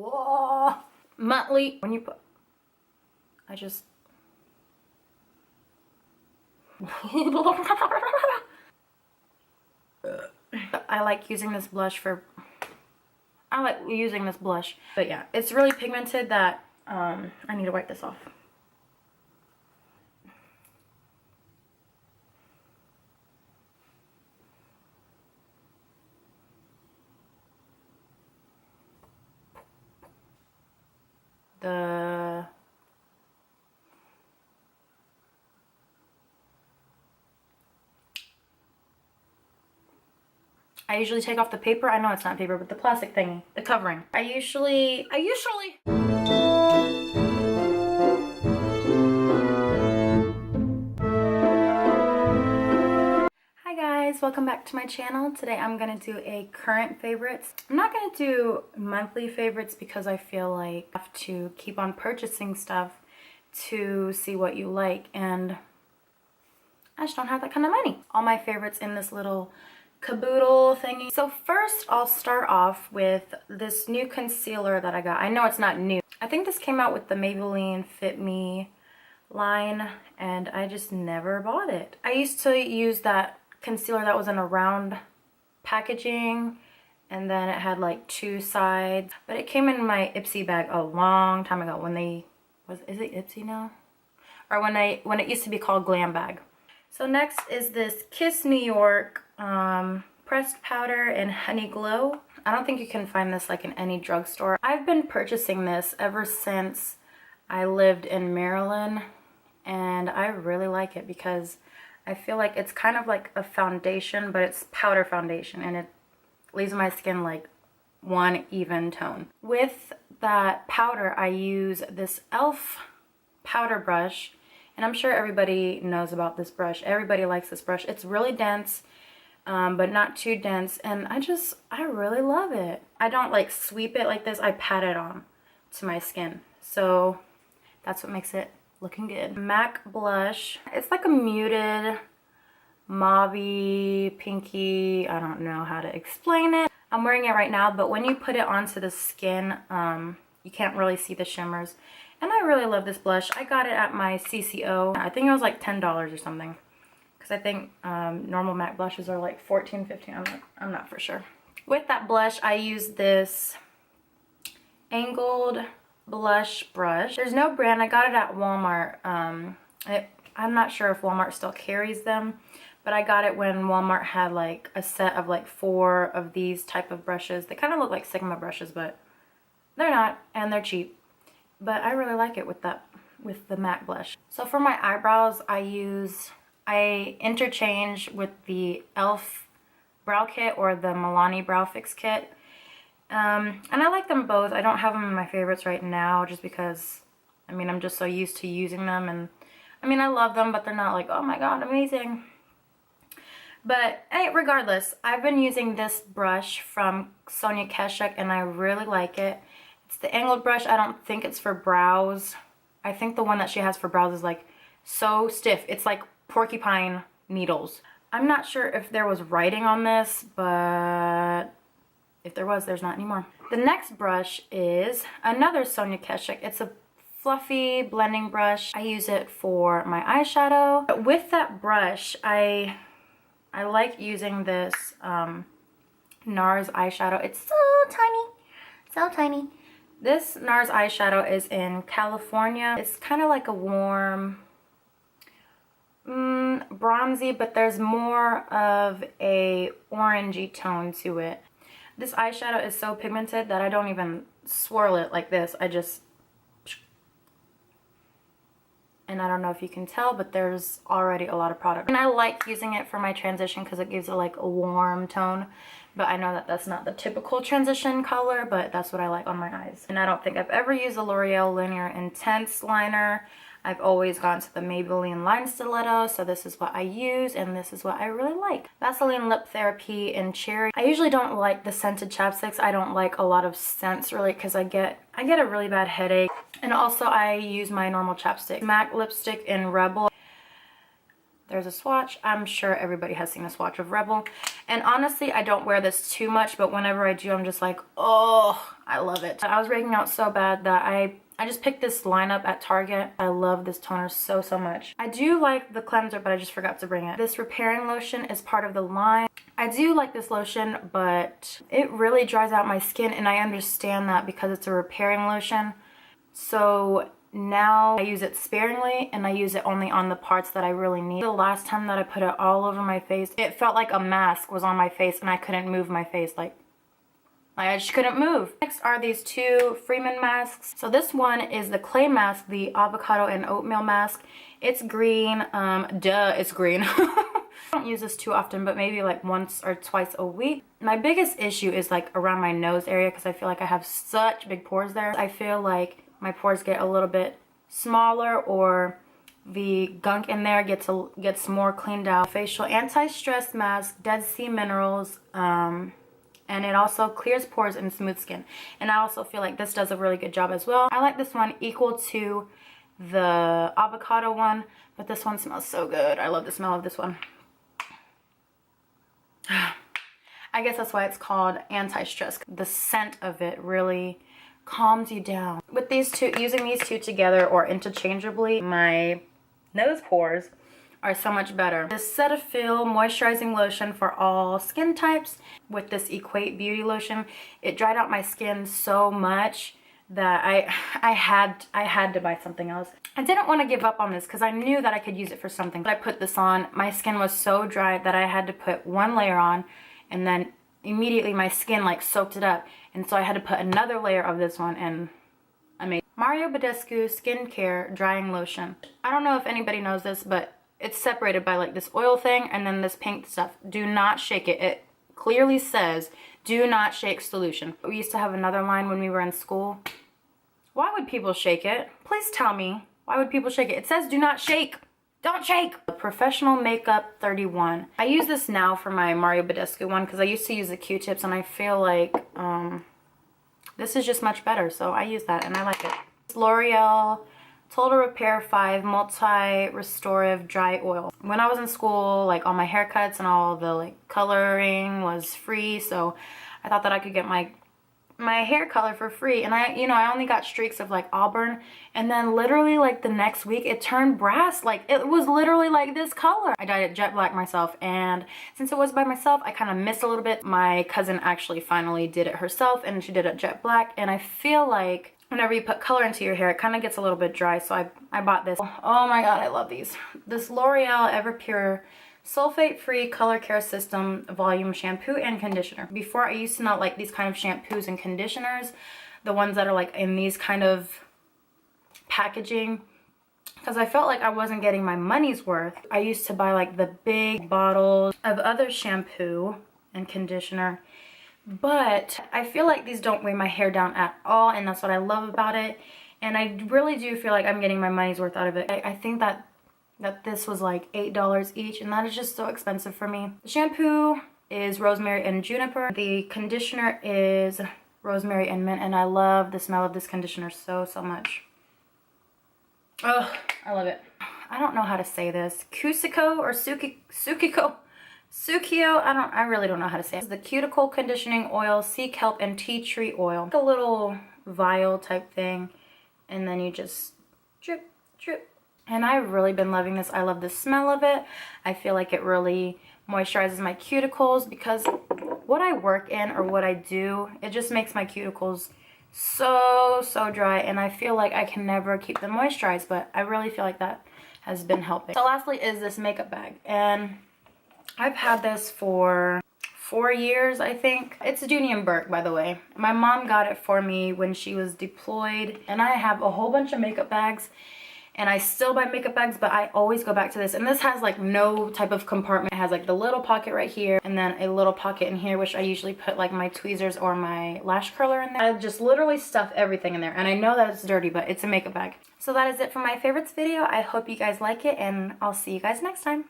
Whoa. Monthly. When you put, I just. I like using this blush for. I like using this blush, but yeah, it's really pigmented that I need to wipe this off. I usually take off the paper. I know it's not paper, but the plastic thingy, the covering. I usually. Hi guys, welcome back to my channel. Today I'm gonna do a current favorites. I'm not gonna do monthly favorites because I feel like I have to keep on purchasing stuff to see what you like, and I just don't have that kind of money. All my favorites in this little caboodle thingy. So first I'll start off with this new concealer that I got. I know it's not new. I think this came out with the Maybelline Fit Me line and I just never bought it. I used to use that concealer that was in a round packaging and then it had like two sides, but it came in my Ipsy bag a long time ago when they is it Ipsy now? Or when it used to be called Glam Bag. So next is this Kiss New York pressed powder in Honey Glow. I don't think you can find this like in any drugstore. I've been purchasing this ever since I lived in Maryland and I really like it because I feel like it's kind of like a foundation, but it's powder foundation and it leaves my skin like one even tone. With that powder, I use this e.l.f. powder brush. And I'm sure everybody knows about this brush. Everybody likes this brush. It's really dense, but not too dense. And I really love it. I don't like sweep it like this. I pat it on to my skin. So that's what makes it looking good. MAC blush. It's like a muted mauvey, pinky. I don't know how to explain it. I'm wearing it right now, but when you put it onto the skin, you can't really see the shimmers. And I really love this blush. I got it at my CCO. I think it was like $10 or something. Because I think normal MAC blushes are like $14, $15. I'm not for sure. With that blush, I use this angled blush brush. There's no brand. I got it at Walmart. I'm not sure if Walmart still carries them. But I got it when Walmart had like a set of like 4 of these type of brushes. They kind of look like Sigma brushes, but they're not. And they're cheap. But I really like it with the MAC blush. So for my eyebrows, I interchange with the e.l.f. brow kit or the Milani brow fix kit. And I like them both. I don't have them in my favorites right now just because, I mean, I'm just so used to using them. And I mean, I love them, but they're not like, oh my god, amazing. But hey, regardless, I've been using this brush from Sonia Kashuk and I really like it. It's the angled brush. I don't think it's for brows. I think the one that she has for brows is like so stiff. It's like porcupine needles. I'm not sure if there was writing on this, but if there was, there's not anymore. The next brush is another Sonia Kashuk. It's a fluffy blending brush. I use it for my eyeshadow. But with that brush, I like using this NARS eyeshadow. It's so tiny, so tiny. This NARS eyeshadow is in California. It's kind of like a warm, bronzy, but there's more of a orangey tone to it. This eyeshadow is so pigmented that I don't even swirl it like this. And I don't know if you can tell, but there's already a lot of product. And I like using it for my transition because it gives it like a warm tone. But I know that that's not the typical transition color, but that's what I like on my eyes. And I don't think I've ever used a L'Oreal Linear Intense liner. I've always gone to the Maybelline Line Stiletto, so this is what I use, and this is what I really like. Vaseline Lip Therapy in Cherry. I usually don't like the scented chapsticks. I don't like a lot of scents really because I get a really bad headache. And also I use my normal chapstick. MAC lipstick in Rebel. There's a swatch. I'm sure everybody has seen a swatch of Rebel. And honestly, I don't wear this too much, but whenever I do, I'm just like, oh, I love it. I was breaking out so bad that I just picked this lineup at Target. I love this toner so, so much. I do like the cleanser, but I just forgot to bring it. This repairing lotion is part of the line. I do like this lotion, but it really dries out my skin, and I understand that because it's a repairing lotion. So now I use it sparingly, and I use it only on the parts that I really need. The last time that I put it all over my face, it felt like a mask was on my face and I couldn't move my face. Like I just couldn't move. Next are these two Freeman masks. So this one is the clay mask, the avocado and oatmeal mask. It's green. It's green. I don't use this too often, but maybe like once or twice a week. My biggest issue is like around my nose area because I feel like I have such big pores there. I feel like my pores get a little bit smaller, or the gunk in there gets more cleaned out. Facial anti-stress mask, Dead Sea Minerals, and it also clears pores and smooth skin. And I also feel like this does a really good job as well. I like this one equal to the avocado one, but this one smells so good. I love the smell of this one. I guess that's why it's called anti-stress. The scent of it really calms you down. With these two, using these two together or interchangeably, my nose pores are so much better. This Cetaphil moisturizing lotion for all skin types with this Equate Beauty lotion, it dried out my skin so much that I had to buy something else. I didn't want to give up on this because I knew that I could use it for something. But I put this on, my skin was so dry that I had to put one layer on, and then immediately my skin like soaked it up, and so I had to put another layer of this one, and I made Mario Badescu Skincare Drying Lotion. I don't know if anybody knows this, but it's separated by like this oil thing and then this pink stuff. Do not shake it. It clearly says do not shake solution. We used to have another line when we were in school. Why would people shake it? Please tell me. Why would people shake it? It says do not shake. Don't shake! Professional Makeup 31. I use this now for my Mario Badescu one because I used to use the Q-tips, and I feel like this is just much better. So I use that and I like it. L'Oreal Total Repair 5 Multi-Restorative Dry Oil. When I was in school, like all my haircuts and all the like coloring was free, so I thought that I could get my hair color for free, and I only got streaks of like auburn, and then literally like the next week it turned brass. Like it was literally like this color. I dyed it jet black myself, and since it was by myself, I kind of missed a little bit. My cousin actually finally did it herself, and she did it jet black, and I feel like whenever you put color into your hair, it kind of gets a little bit dry, so I bought this. Oh my god, I love these. This L'Oreal Everpure Sulfate-Free Color Care System Volume Shampoo and Conditioner. Before, I used to not like these kind of shampoos and conditioners, the ones that are like in these kind of packaging, because I felt like I wasn't getting my money's worth. I used to buy like the big bottles of other shampoo and conditioner, but I feel like these don't weigh my hair down at all, and that's what I love about it. And I really do feel like I'm getting my money's worth out of it. I think that this was like $8 each, and that is just so expensive for me. The shampoo is rosemary and juniper. The conditioner is rosemary and mint, and I love the smell of this conditioner so, so much. Oh, I love it. I don't know how to say this. Cusiko or Sukiko? Sukio? I really don't know how to say it. This is the Cuticle Conditioning Oil, Sea Kelp, and Tea Tree Oil. Like a little vial type thing, and then you just drip, drip. And I've really been loving this. I love the smell of it. I feel like it really moisturizes my cuticles, because what I work in or what I do, it just makes my cuticles so dry, and I feel like I can never keep them moisturized, but I really feel like that has been helping. So lastly is this makeup bag, and I've had this for 4 years, I think. It's Dooney & Burke, by the way. My mom got it for me when she was deployed, and I have a whole bunch of makeup bags. And I still buy makeup bags, but I always go back to this. And this has like no type of compartment. It has like the little pocket right here, and then a little pocket in here, which I usually put like my tweezers or my lash curler in there. I just literally stuff everything in there. And I know that it's dirty, but it's a makeup bag. So that is it for my favorites video. I hope you guys like it, and I'll see you guys next time.